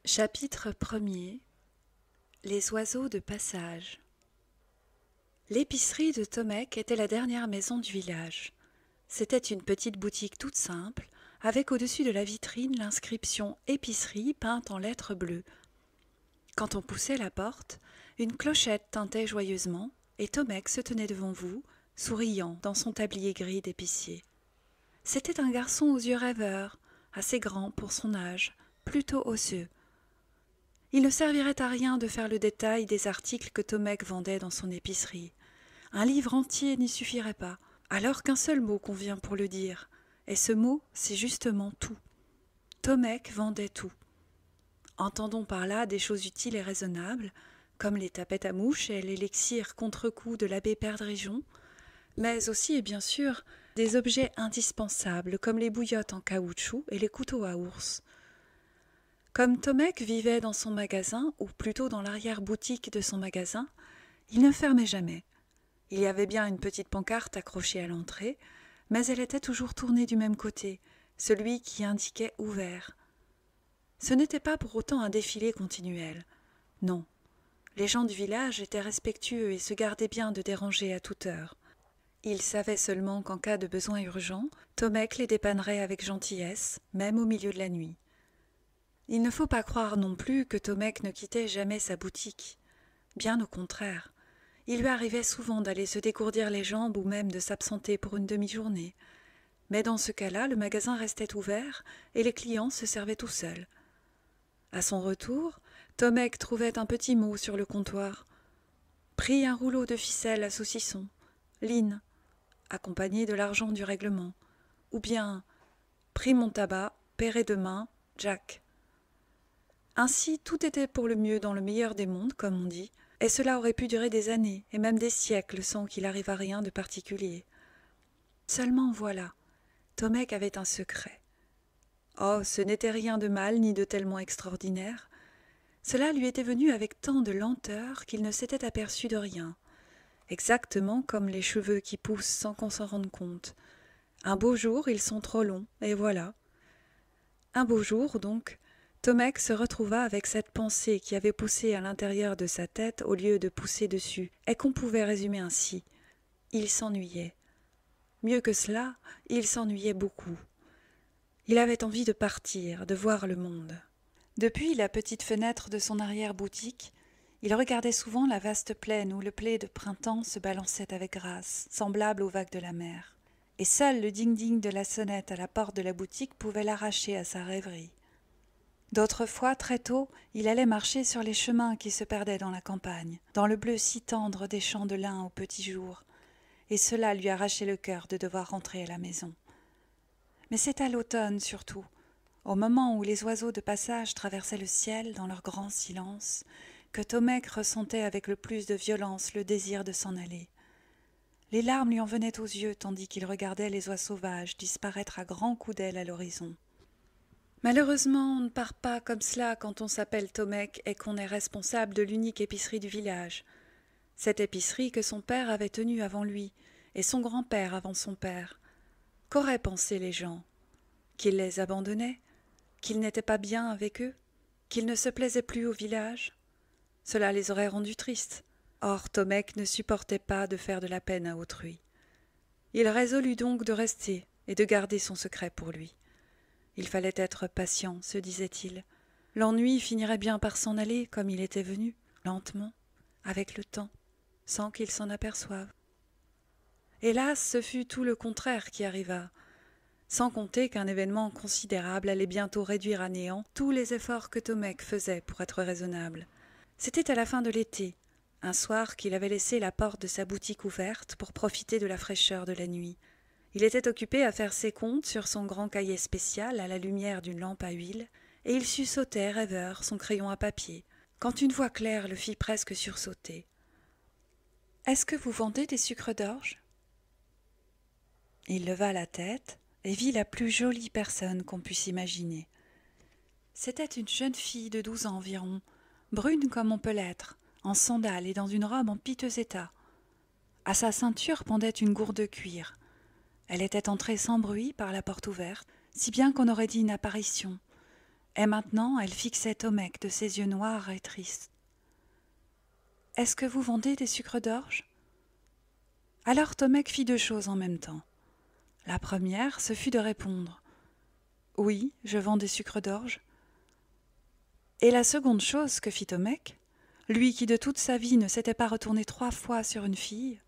Chapitre 1er. Les oiseaux de passage. L'épicerie de Tomek était la dernière maison du village. C'était une petite boutique toute simple, avec au-dessus de la vitrine l'inscription « Épicerie » peinte en lettres bleues. Quand on poussait la porte, une clochette tintait joyeusement, et Tomek se tenait devant vous, souriant dans son tablier gris d'épicier. C'était un garçon aux yeux rêveurs, assez grand pour son âge, plutôt osseux. Il ne servirait à rien de faire le détail des articles que Tomek vendait dans son épicerie. Un livre entier n'y suffirait pas, alors qu'un seul mot convient pour le dire. Et ce mot, c'est justement tout. Tomek vendait tout. Entendons par là des choses utiles et raisonnables, comme les tapettes à mouches et l'élixir contre-coup de l'abbé Perdrigeon, mais aussi et bien sûr des objets indispensables comme les bouillottes en caoutchouc et les couteaux à ours. Comme Tomek vivait dans son magasin, ou plutôt dans l'arrière-boutique de son magasin, il ne fermait jamais. Il y avait bien une petite pancarte accrochée à l'entrée, mais elle était toujours tournée du même côté, celui qui indiquait « ouvert ». Ce n'était pas pour autant un défilé continuel. Non, les gens du village étaient respectueux et se gardaient bien de déranger à toute heure. Ils savaient seulement qu'en cas de besoin urgent, Tomek les dépannerait avec gentillesse, même au milieu de la nuit. Il ne faut pas croire non plus que Tomek ne quittait jamais sa boutique. Bien au contraire. Il lui arrivait souvent d'aller se dégourdir les jambes ou même de s'absenter pour une demi-journée. Mais dans ce cas-là, le magasin restait ouvert et les clients se servaient tout seuls. À son retour, Tomek trouvait un petit mot sur le comptoir. Prit un rouleau de ficelle à saucisson, Line, accompagné de l'argent du règlement. Ou bien, pris mon tabac, paierai demain, Jack. Ainsi, tout était pour le mieux dans le meilleur des mondes, comme on dit, et cela aurait pu durer des années, et même des siècles, sans qu'il arrivât rien de particulier. Seulement voilà, Tomek avait un secret. Oh, ce n'était rien de mal, ni de tellement extraordinaire. Cela lui était venu avec tant de lenteur qu'il ne s'était aperçu de rien, exactement comme les cheveux qui poussent sans qu'on s'en rende compte. Un beau jour, ils sont trop longs, et voilà. Un beau jour, donc, Tomek se retrouva avec cette pensée qui avait poussé à l'intérieur de sa tête au lieu de pousser dessus, et qu'on pouvait résumer ainsi. Il s'ennuyait. Mieux que cela, il s'ennuyait beaucoup. Il avait envie de partir, de voir le monde. Depuis la petite fenêtre de son arrière-boutique, il regardait souvent la vaste plaine où le blé de printemps se balançait avec grâce, semblable aux vagues de la mer. Et seul le ding-ding de la sonnette à la porte de la boutique pouvait l'arracher à sa rêverie. D'autres fois, très tôt, il allait marcher sur les chemins qui se perdaient dans la campagne, dans le bleu si tendre des champs de lin au petit jour, et cela lui arrachait le cœur de devoir rentrer à la maison. Mais c'est à l'automne surtout, au moment où les oiseaux de passage traversaient le ciel dans leur grand silence, que Tomek ressentait avec le plus de violence le désir de s'en aller. Les larmes lui en venaient aux yeux tandis qu'il regardait les oies sauvages disparaître à grands coups d'aile à l'horizon. Malheureusement, on ne part pas comme cela quand on s'appelle Tomek et qu'on est responsable de l'unique épicerie du village. Cette épicerie que son père avait tenue avant lui, et son grand-père avant son père. Qu'auraient pensé les gens? Qu'il les abandonnait? Qu'il n'était pas bien avec eux? Qu'il ne se plaisait plus au village? Cela les aurait rendus tristes. Or, Tomek ne supportait pas de faire de la peine à autrui. Il résolut donc de rester et de garder son secret pour lui. Il fallait être patient, se disait-il. L'ennui finirait bien par s'en aller comme il était venu, lentement, avec le temps, sans qu'il s'en aperçoive. Hélas, ce fut tout le contraire qui arriva, sans compter qu'un événement considérable allait bientôt réduire à néant tous les efforts que Tomek faisait pour être raisonnable. C'était à la fin de l'été, un soir qu'il avait laissé la porte de sa boutique ouverte pour profiter de la fraîcheur de la nuit. Il était occupé à faire ses comptes sur son grand cahier spécial à la lumière d'une lampe à huile, et il suçotait, rêveur, son crayon à papier, quand une voix claire le fit presque sursauter. « Est-ce que vous vendez des sucres d'orge » Il leva la tête et vit la plus jolie personne qu'on puisse imaginer. C'était une jeune fille de 12 ans environ, brune comme on peut l'être, en sandales et dans une robe en piteux état. À sa ceinture pendait une gourde de cuir. Elle était entrée sans bruit par la porte ouverte, si bien qu'on aurait dit une apparition. Et maintenant, elle fixait Tomek de ses yeux noirs et tristes. « Est-ce que vous vendez des sucres d'orge ?» Alors Tomek fit deux choses en même temps. La première, ce fut de répondre « Oui, je vends des sucres d'orge. » Et la seconde chose que fit Tomek, lui qui de toute sa vie ne s'était pas retourné 3 fois sur une fille,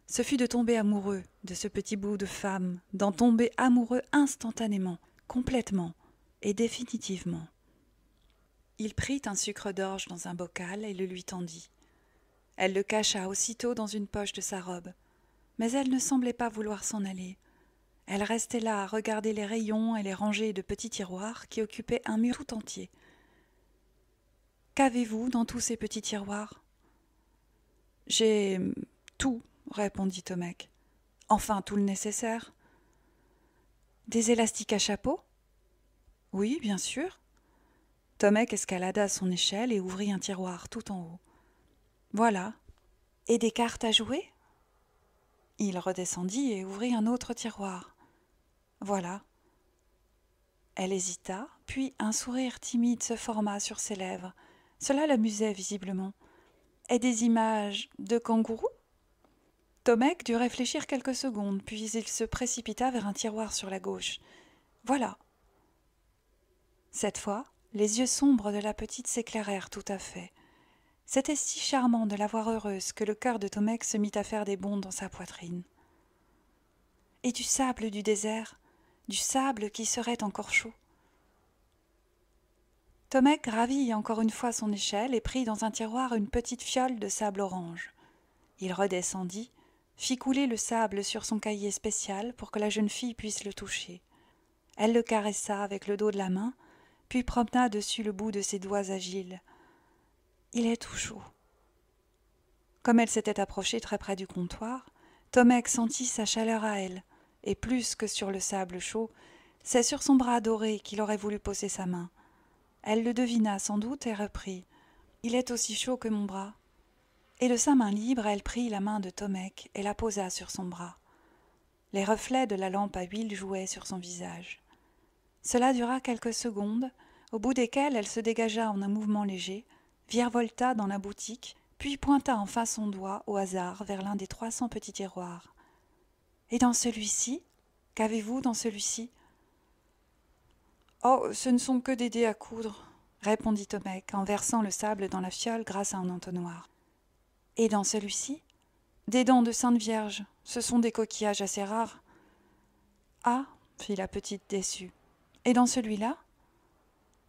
ce fut de tomber amoureux de ce petit bout de femme, d'en tomber amoureux instantanément, complètement et définitivement. Il prit un sucre d'orge dans un bocal et le lui tendit. Elle le cacha aussitôt dans une poche de sa robe, mais elle ne semblait pas vouloir s'en aller. Elle restait là à regarder les rayons et les rangées de petits tiroirs qui occupaient un mur tout entier. « Qu'avez-vous dans tous ces petits tiroirs ?»« J'ai tout, » répondit Tomek. « Enfin, tout le nécessaire. »« Des élastiques à chapeau ?»« Oui, bien sûr. » Tomek escalada son échelle et ouvrit un tiroir tout en haut. « Voilà. »« Et des cartes à jouer ?» Il redescendit et ouvrit un autre tiroir. « Voilà. » Elle hésita, puis un sourire timide se forma sur ses lèvres. Cela l'amusait visiblement. « Et des images de kangourous ?» Tomek dut réfléchir quelques secondes, puis il se précipita vers un tiroir sur la gauche. « Voilà. » Cette fois, les yeux sombres de la petite s'éclairèrent tout à fait. C'était si charmant de la voir heureuse que le cœur de Tomek se mit à faire des bonds dans sa poitrine. « Et du sable du désert, du sable qui serait encore chaud. » Tomek gravit encore une fois son échelle et prit dans un tiroir une petite fiole de sable orange. Il redescendit, fit couler le sable sur son cahier spécial pour que la jeune fille puisse le toucher. Elle le caressa avec le dos de la main, puis promena dessus le bout de ses doigts agiles. « Il est tout chaud. » Comme elle s'était approchée très près du comptoir, Tomek sentit sa chaleur à elle, et plus que sur le sable chaud, c'est sur son bras doré qu'il aurait voulu poser sa main. Elle le devina sans doute et reprit. « Il est aussi chaud que mon bras. » Et de sa main libre, elle prit la main de Tomek et la posa sur son bras. Les reflets de la lampe à huile jouaient sur son visage. Cela dura quelques secondes, au bout desquelles elle se dégagea en un mouvement léger, virevolta dans la boutique, puis pointa enfin son doigt au hasard vers l'un des 300 petits tiroirs. « Et dans celui-ci ? Qu'avez-vous dans celui-ci ?»« Oh, ce ne sont que des dés à coudre, » répondit Tomek en versant le sable dans la fiole grâce à un entonnoir. « Et dans celui-ci ? Des dents de Sainte Vierge, ce sont des coquillages assez rares. »« Ah » fit la petite déçue. « Et dans celui-là ? » ?»«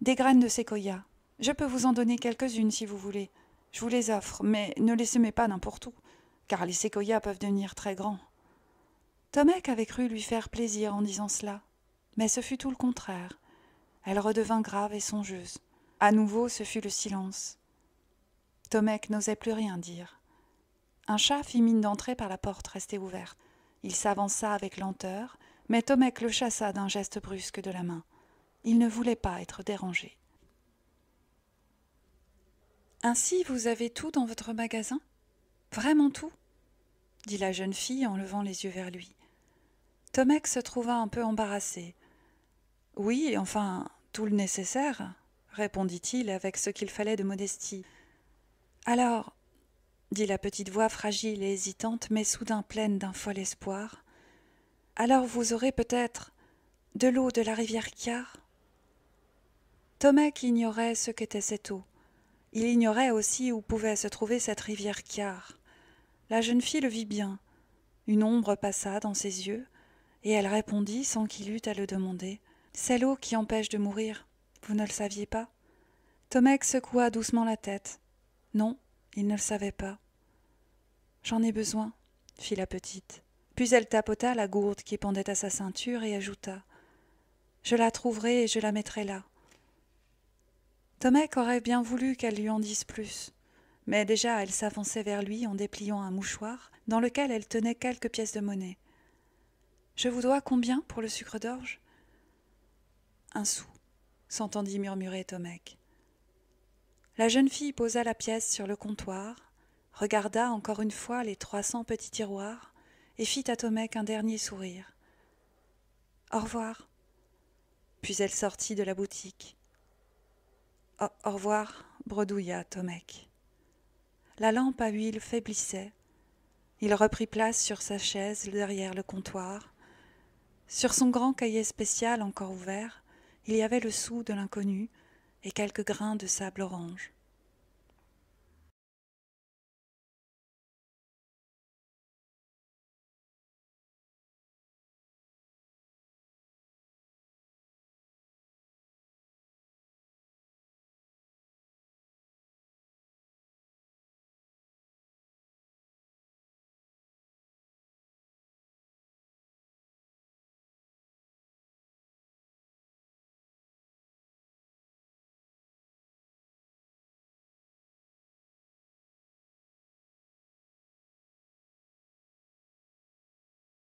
Des graines de séquoia. Je peux vous en donner quelques-unes si vous voulez. Je vous les offre, mais ne les semez pas n'importe où, car les séquoias peuvent devenir très grands. » Tomek avait cru lui faire plaisir en disant cela, mais ce fut tout le contraire. Elle redevint grave et songeuse. À nouveau, ce fut le silence. Tomek n'osait plus rien dire. Un chat fit mine d'entrer par la porte restée ouverte. Il s'avança avec lenteur, mais Tomek le chassa d'un geste brusque de la main. Il ne voulait pas être dérangé. « Ainsi, vous avez tout dans votre magasin ? Vraiment tout ? » dit la jeune fille en levant les yeux vers lui. Tomek se trouva un peu embarrassé. « Oui, enfin, tout le nécessaire, » répondit-il avec ce qu'il fallait de modestie. « Alors, » dit la petite voix fragile et hésitante, mais soudain pleine d'un fol espoir, « alors vous aurez peut-être de l'eau de la rivière Kiar ?» Tomek ignorait ce qu'était cette eau. Il ignorait aussi où pouvait se trouver cette rivière Kiar. La jeune fille le vit bien. Une ombre passa dans ses yeux, et elle répondit sans qu'il eût à le demander. « C'est l'eau qui empêche de mourir. Vous ne le saviez pas ?» Tomek secoua doucement la tête. Non, il ne le savait pas. « J'en ai besoin, » fit la petite. Puis elle tapota la gourde qui pendait à sa ceinture et ajouta. « Je la trouverai et je la mettrai là. » Tomek aurait bien voulu qu'elle lui en dise plus, mais déjà elle s'avançait vers lui en dépliant un mouchoir dans lequel elle tenait quelques pièces de monnaie. « Je vous dois combien pour le sucre d'orge ?»« 1 sou, » s'entendit murmurer Tomek. La jeune fille posa la pièce sur le comptoir, regarda encore une fois les 300 petits tiroirs et fit à Tomek un dernier sourire. « Au revoir. » Puis elle sortit de la boutique. Au revoir, bredouilla Tomek. La lampe à huile faiblissait. Il reprit place sur sa chaise derrière le comptoir. Sur son grand cahier spécial encore ouvert, il y avait le sou de l'inconnu et quelques grains de sable orange.